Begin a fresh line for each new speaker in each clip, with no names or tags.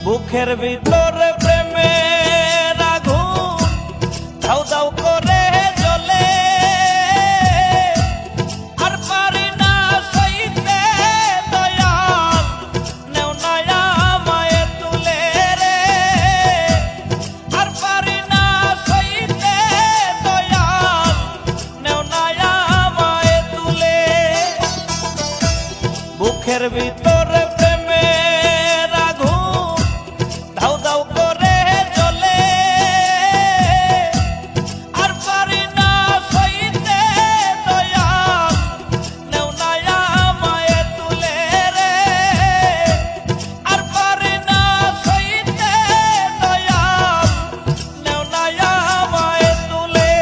বুকের ভিতরে প্রেমের আগুন দাউ দাউ করে জ্বলে, আর পারি না সইতে দয়াল, নেও না আমায় তুলে রে, আর পারি না সইতে দয়াল, নেও না আমায় তুলে। বুকের ভিতরে প্রেমের আগুন দাউ দাউ করে জ্বলে, আর পারি না সইতে দয়াল, নেও না আমায় তুলে রে, আর পারি না সইতে দয়াল, নেও না আমায় তুলে।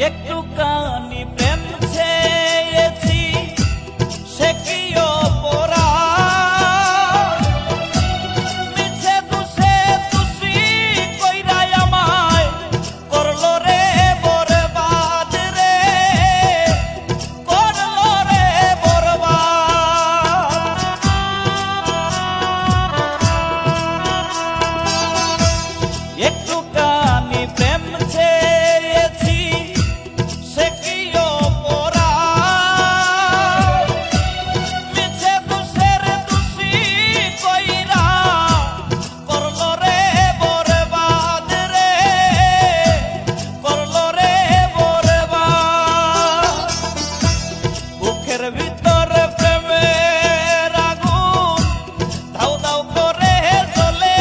একটুখানি প্রেম চেয়েছি, সে কি অপরাধ, মিছে দুষে দোষী কইরা আমায় করলো রে বরবাদ রে, করলো রে বরবাদ। একটুখানি প্রেম চেয়েছি, সে কি অপরাধ, মিছে দোষের দোষী কইরা করলো রে বরবাদ রে, করলো রে বরবাদ। বুকের ভিতরে প্রেমের আগুন দাউ দাউ করে জ্বলে,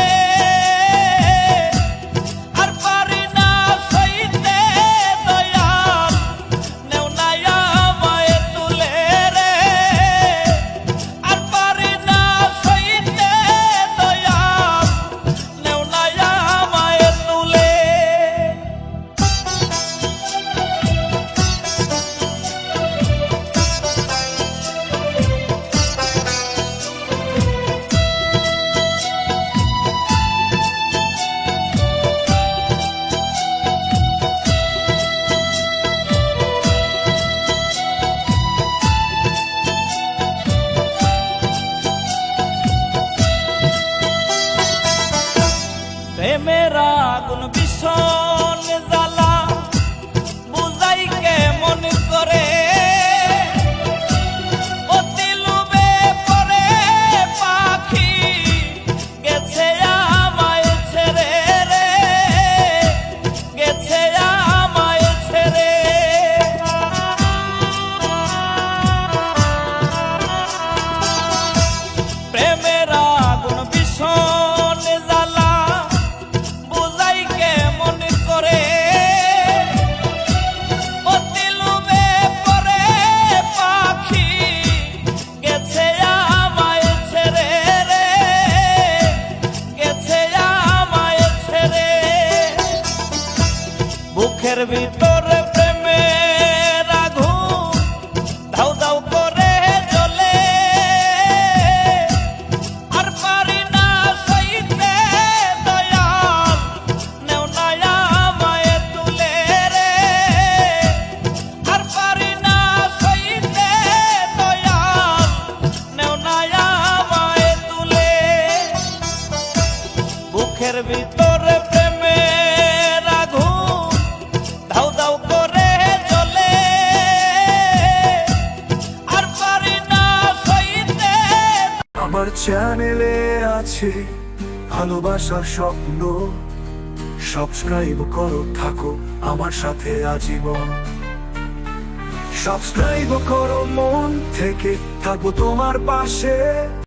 আর পারি না সইতে দয়াল, নেও না আমায় তুলে রে, আর পারি না সইতে দয়াল, নেও না আমায় তুলে। প্রেমের আগুন ভীষণ জ্বালা, বুঝাই কেমন করে, অতি লোভে পড়ে পাখি গেছে আমায় ছেড়ে রে, গেছে আমায় ছেড়ে। প্রেমের আগুন ভীষণ জ্বালা, বুঝাই কেমন করে, অতি লোভে পড়ে পাখি গেছে আমায় ছেড়ে রে, গেছে আমায় ছেড়ে। বুকের ভিতরে প্রেমের আগুন দাউ দাউ করে জ্বলে, আর পারি না সইতে দয়াল, নেও না আমায় তুলে রে, আর পারি না সইতে দয়াল, নেও না আমায় তুলে। বুকের ভিতরে প্রেমের আগুন দাউ দাউ করে জ্বলে, আর পারি না সইতে।
আমার চ্যানেলে আছে ভালোবাসার স্বপ্ন, সাবস্ক্রাইব করো, থাকো আমার সাথে আজীবন। সাবস্ক্রাইব করো, মন থেকে থাকবো তোমার পাশে।